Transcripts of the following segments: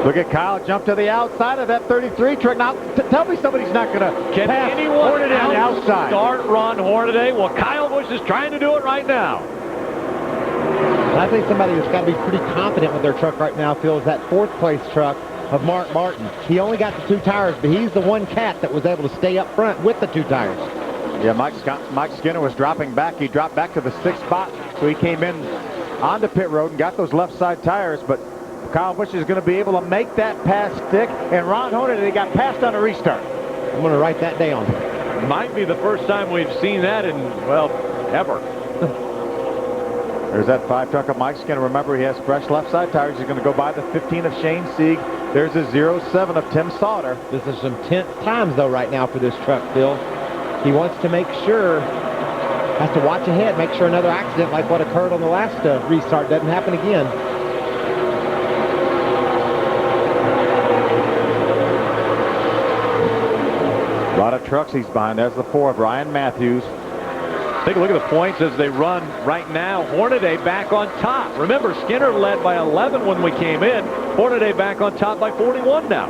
Look at Kyle jump to the outside of that 33 truck. Now, tell me somebody's not going to pass Hornaday on the outside. Start Ron Hornaday? Well, Kyle Busch is trying to do it right now. I think somebody that's got to be pretty confident with their truck right now feels that fourth place truck of Mark Martin. He only got the 2 tires, but he's the one cat that was able to stay up front with the 2 tires. Yeah, Mike Skinner was dropping back. He dropped back to the 6th spot, so he came in onto pit road and got those left side tires, but Kyle Busch is going to be able to make that pass stick, and Ron Hornaday got passed on a restart. I'm going to write that down. Might be the first time we've seen that in, well, ever. There's that 5 truck of Mike Skinner. Remember, he has fresh left side tires. He's going to go by the 15 of Shane Sieg. There's a 07 of Tim Sauter. This is some tense times, though, right now for this truck, Phil. He wants to make sure, has to watch ahead, make sure another accident like what occurred on the last restart doesn't happen again. A lot of trucks he's behind. There's the 4 of Ryan Matthews. Take a look at the points as they run right now. Hornaday back on top. Remember, Skinner led by 11 when we came in. Hornaday back on top by 41 now.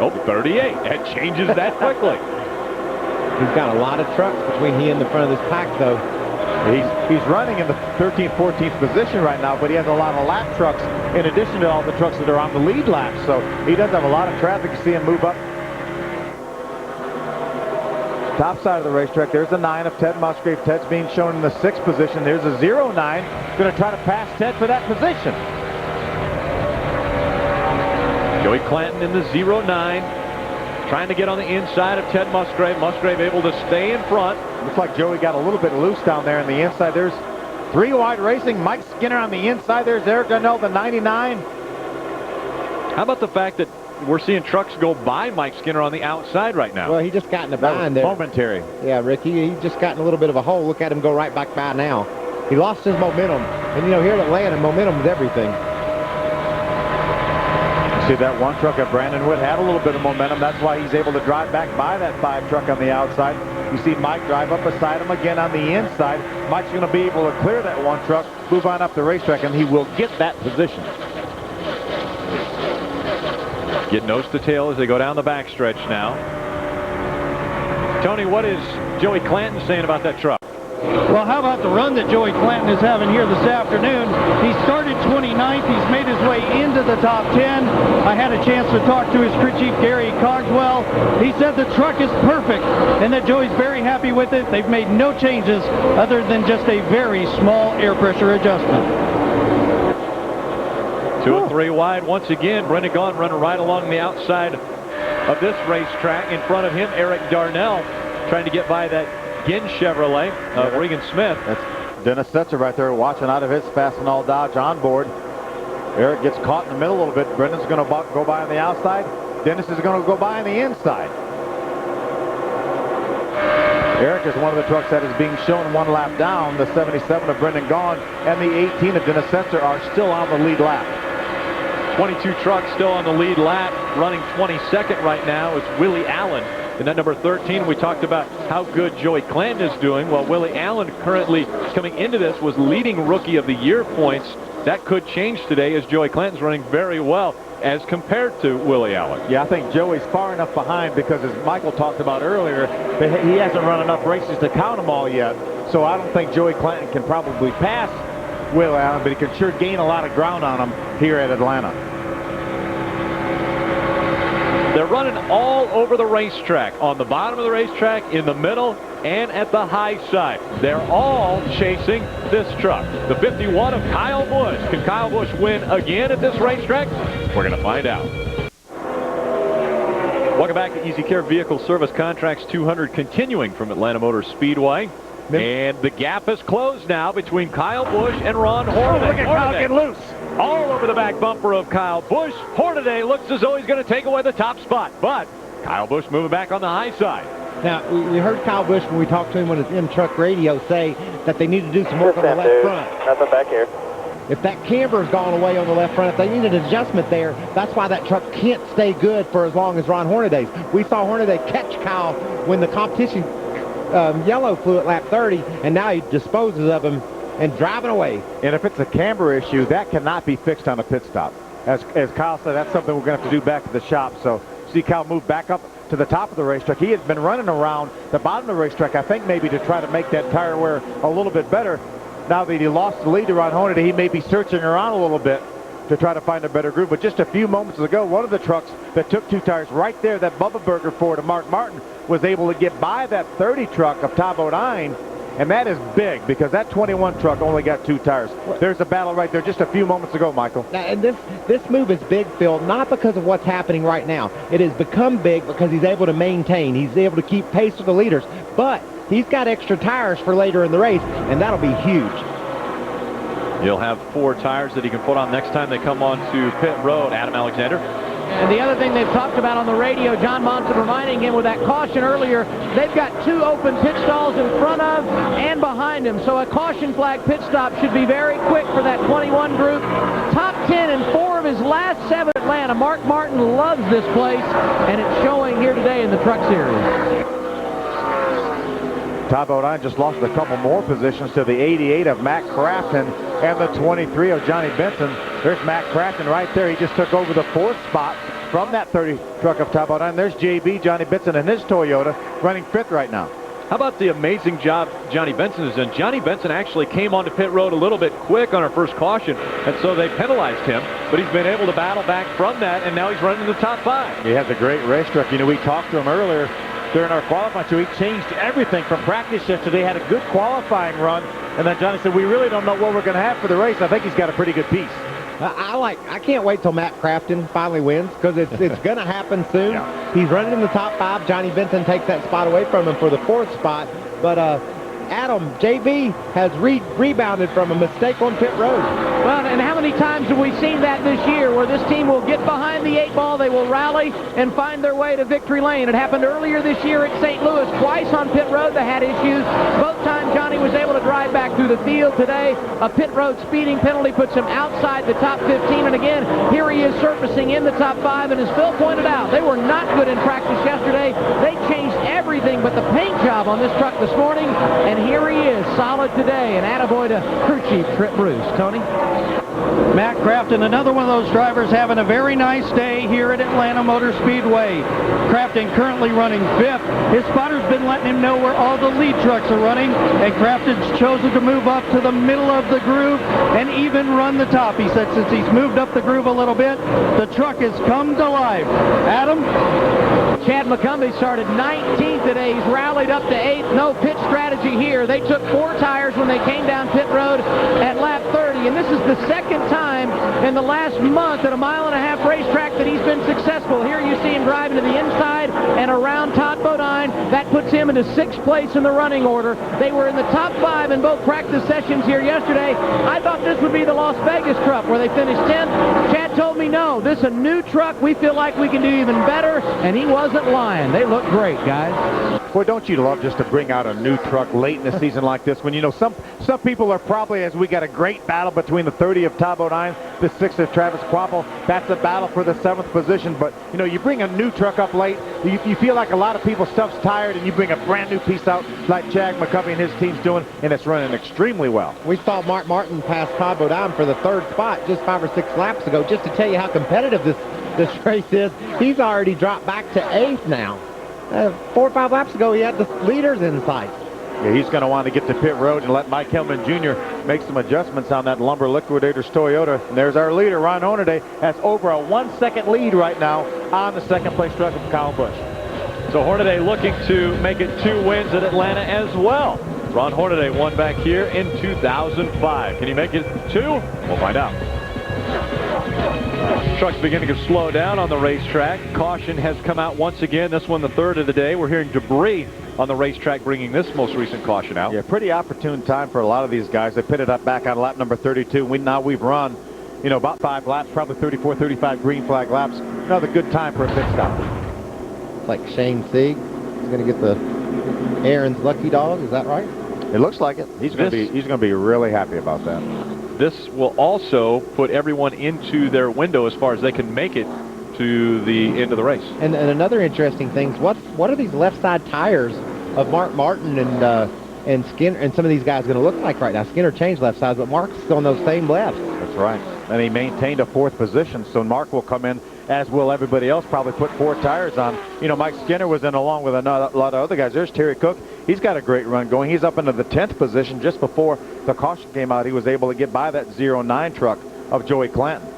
Oh, 38. That changes that quickly. He's got a lot of trucks between he and the front of this pack, though. He's running in the 13th, 14th position right now, but he has a lot of lap trucks in addition to all the trucks that are on the lead lap. So he does have a lot of traffic. You see him move up. Top side of the racetrack, there's a 9 of Ted Musgrave. Ted's being shown in the 6th position. There's a 09. Going to try to pass Ted for that position. Joey Clanton in the 09. Trying to get on the inside of Ted Musgrave. Musgrave able to stay in front. Looks like Joey got a little bit loose down there on the inside. There's 3 wide racing. Mike Skinner on the inside. There's Eric Darnell, the 99. How about the fact that we're seeing trucks go by Mike Skinner on the outside right now? Well, he just got in a bind there. Momentary. Yeah, Ricky, he just got in a little bit of a hole. Look at him go right back by now. He lost his momentum. And, you know, here at Atlanta, momentum is everything. See that 1 truck at Brandon Wood had a little bit of momentum. That's why he's able to drive back by that 5 truck on the outside. You see Mike drive up beside him again on the inside. Mike's going to be able to clear that 1 truck, move on up the racetrack, and he will get that position. Get nose to tail as they go down the backstretch now. Tony, what is Joey Clanton saying about that truck? Well, how about the run that Joey Clanton is having here this afternoon? He started 29th. He's made his way into the top 10. I had a chance to talk to his crew chief, Gary Cogswell. He said the truck is perfect and that Joey's very happy with it. They've made no changes other than just a very small air pressure adjustment. 2 and 3 wide once again. Brendan Gaughan running right along the outside of this racetrack. In front of him, Eric Darnell trying to get by that Ginn Chevrolet of Regan Smith. That's Dennis Setzer right there watching out of his Fastenal Dodge on board. Eric gets caught in the middle a little bit. Brendan's going to go by on the outside. Dennis is going to go by on the inside. Eric is one of the trucks that is being shown 1 lap down. The 77 of Brendan Gaughan and the 18 of Dennis Setzer are still on the lead lap. 22 trucks still on the lead lap. Running 22nd right now is Willie Allen. In that number 13, we talked about how good Joey Clanton is doing. Well, Willie Allen currently coming into this was leading Rookie of the Year points. That could change today as Joey Clanton's running very well as compared to Willie Allen. Yeah, I think Joey's far enough behind because, as Michael talked about earlier, he hasn't run enough races to count them all yet. So I don't think Joey Clanton can probably pass Will Allen, but he can sure gain a lot of ground on him here at Atlanta. They're running all over the racetrack, on the bottom of the racetrack, in the middle, and at the high side. They're all chasing this truck. The 51 of Kyle Busch. Can Kyle Busch win again at this racetrack? We're going to find out. Welcome back to Easy Care Vehicle Service Contracts 200, continuing from Atlanta Motor Speedway. And the gap is closed now between Kyle Busch and Ron Hornaday. Look at Kyle get loose. All over the back bumper of Kyle Busch. Hornaday looks as though he's going to take away the top spot, but Kyle Busch moving back on the high side. Now, we heard Kyle Busch when we talked to him on his in-truck radio say that they need to do some work on the left front. Nothing back here. If that camber's gone away on the left front, if they need an adjustment there, that's why that truck can't stay good for as long as Ron Hornaday's. We saw Hornaday catch Kyle when the competition yellow flew at lap 30, and now he disposes of him and driving away. And if it's a camber issue, that cannot be fixed on a pit stop. as Kyle said, that's something we're going to have to do back at the shop. So see Kyle move back up to the top of the racetrack. He had been running around the bottom of the racetrack, I think maybe to try to make that tire wear a little bit better. Now that he lost the lead to Ron Hornaday, he may be searching around a little bit to try to find a better groove. But just a few moments ago, one of the trucks that took 2 tires right there, that Bubba Burger Ford of Mark Martin, was able to get by that 30 truck of Todd Bodine. And that is big because that 21 truck only got 2 tires. There's a battle right there just a few moments ago, Michael. Now, and this move is big, Phil, not because of what's happening right now. It has become big because he's able to maintain. He's able to keep pace with the leaders. But he's got extra tires for later in the race, and that'll be huge. He'll have 4 tires that he can put on next time they come on to pit road. Adam Alexander. And the other thing they've talked about on the radio, John Monson reminding him with that caution earlier, they've got 2 open pit stalls in front of and behind him. So a caution flag pit stop should be very quick for that 21 group. Top 10 in 4 of his last 7 at Atlanta. Mark Martin loves this place, and it's showing here today in the Truck Series. Todd Bodine just lost a couple more positions to the 88 of Matt Crafton and the 23 of Johnny Benson. There's Matt Crafton right there. He just took over the 4th spot from that 30 truck of Todd Bodine. There's JB, Johnny Benson, and his Toyota running 5th right now. How about the amazing job Johnny Benson has done? Johnny Benson actually came onto pit road a little bit quick on our first caution, and so they penalized him, but he's been able to battle back from that, and now he's running in the top 5. He has a great racetrack. You know, we talked to him earlier during our qualifying show. He changed everything from practice yesterday, had a good qualifying run, and then Johnny said, we really don't know what we're going to have for the race. I think he's got a pretty good piece. I can't wait till Matt Crafton finally wins because it's going to happen soon. Yeah. He's running in the top 5. Johnny Benson takes that spot away from him for the 4th spot. But Adam, JV has rebounded from a mistake on pit road. Well, and how many times have we seen that this year where this team will get behind the 8 ball, they will rally and find their way to victory lane. It happened earlier this year at St. Louis. Twice on pit road they had issues. Both times Johnny was able to drive back through the field. Today, a pit road speeding penalty puts him outside the top 15. And again, here he is surfacing in the top 5. And as Phil pointed out, they were not good in practice yesterday. They changed everything but the paint job on this truck this morning. And here he is, solid today. And attaboy to crew chief Trip Bruce. Tony? Matt Crafton, another one of those drivers having a very nice day here at Atlanta Motor Speedway. Crafton currently running 5th. His spotter's been letting him know where all the lead trucks are running, and Crafton's chosen to move up to the middle of the groove and even run the top. He said since he's moved up the groove a little bit, the truck has come to life. Adam? Chad McCumbee started 19th today. He's rallied up to 8th. No pit strategy here. They took 4 tires when they came down pit road at lap 30, and this is the second time in the last month at a 1.5-mile racetrack that he's been successful. Here you see him driving to the inside and around Todd Bodine. That puts him into 6th place in the running order. They were in the top 5 in both practice sessions here yesterday. I thought this would be the Las Vegas truck where they finished 10th. Chad told me no, this is a new truck. We feel like we can do even better, and he wasn't lying. They look great, guys. Boy, don't you love just to bring out a new truck late in the season like this when, you know, some people are probably, as we got a great battle between the 30 of Todd Bodine, the 6 of Travis Quapple. That's a battle for the 7th position. But, you know, you bring a new truck up late, you feel like a lot of people's stuff's tired, and you bring a brand new piece out like Chad McCumbee and his team's doing, and it's running extremely well. We saw Mark Martin pass Todd Bodine for the 3rd spot just 5 or 6 laps ago. Just to tell you how competitive this race is, he's already dropped back to 8th now. 4 or 5 laps ago, he had the leaders in sight. Yeah, he's going to want to get to pit road and let Mike Hellman Jr. make some adjustments on that Lumber Liquidators Toyota. And there's our leader, Ron Hornaday, has over a 1-second lead right now on the 2nd place truck of Kyle Busch. So Hornaday looking to make it 2 wins at Atlanta as well. Ron Hornaday won back here in 2005. Can he make it 2? We'll find out. Trucks beginning to slow down on the racetrack. Caution has come out once again. This one the 3rd of the day. We're hearing debris on the racetrack bringing this most recent caution out. Yeah, pretty opportune time for a lot of these guys. They pitted up back on lap number 32. Now we've run, you know, about 5 laps, probably 34, 35 green flag laps. Another good time for a pit stop. It's like Shane Sieg. He's going to get the Aaron's lucky dog. Is that right? It looks like it. He's going to be really happy about that. This will also put everyone into their window as far as they can make it to the end of the race. And another interesting thing is what are these left side tires of Mark Martin and and Skinner and some of these guys are going to look like right now. Skinner changed left sides, but Mark's still on those same lefts. That's right. And he maintained a 4th position, so Mark will come in, as will everybody else, probably put 4 tires on. You know, Mike Skinner was in along with a lot of other guys. There's Terry Cook. He's got a great run going. He's up into the 10th position. Just before the caution came out, he was able to get by that 09 truck of Joey Clanton.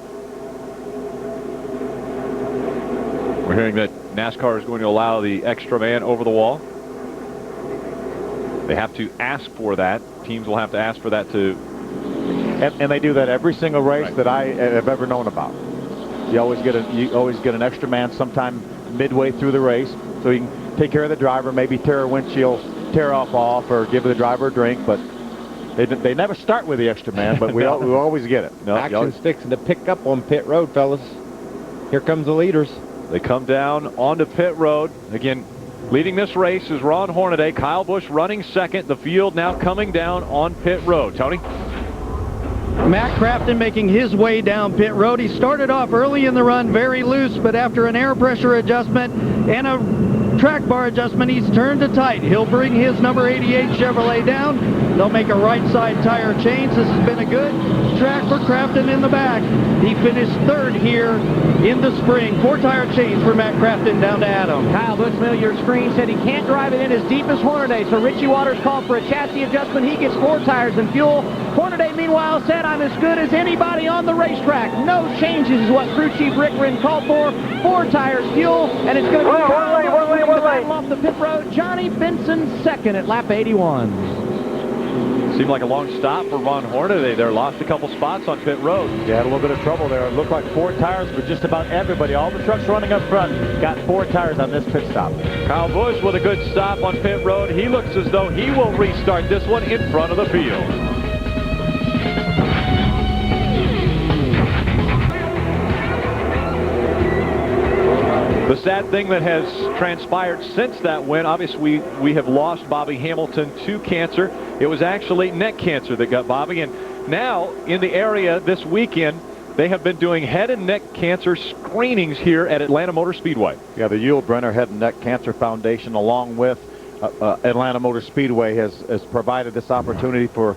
We're hearing that NASCAR is going to allow the extra man over the wall. They have to ask for that. Teams will have to ask for that to. And they do that every single race that I have ever known about. You always get an extra man sometime midway through the race, so you can take care of the driver, maybe tear a windshield, tear off, or give the driver a drink. But they never start with the extra man, but we always get it. No, Action's fixing to pick up on pit road, fellas. Here comes the leaders. They come down onto pit road again. Leading this race is Ron Hornaday. Kyle Busch running second. The field now coming down on pit road. Tony? Matt Crafton making his way down pit road. He started off early in the run very loose, but after an air pressure adjustment and a track bar adjustment, he's turned to tight. He'll bring his number 88 Chevrolet down. They'll make a right side tire change. This has been a good track for Crafton in the back. He finished 3rd here in the spring. 4 tire change for Matt Crafton down to Adam. Kyle Busch, your screen said he can't drive it in as deep as Hornaday, so Richie Waters called for a chassis adjustment. He gets 4 tires and fuel. Hornaday, meanwhile, said, "I'm as good as anybody on the racetrack." No changes is what crew chief Rick Wren called for. 4 tires, fuel, and it's going to be battle off the pit road. Johnny Benson second at lap 81. Seemed like a long stop for Ron Hornaday there. Lost a couple spots on pit road. They had a little bit of trouble there. It looked like 4 tires for just about everybody. All the trucks running up front got 4 tires on this pit stop. Kyle Busch with a good stop on pit road. He looks as though he will restart this one in front of the field. The sad thing that has transpired since that win, obviously we have lost Bobby Hamilton to cancer. It was actually neck cancer that got Bobby, and now in the area this weekend they have been doing head and neck cancer screenings here at Atlanta Motor Speedway. Yeah, the Yul Brynner Head and Neck Cancer Foundation, along with Atlanta Motor Speedway, has provided this opportunity for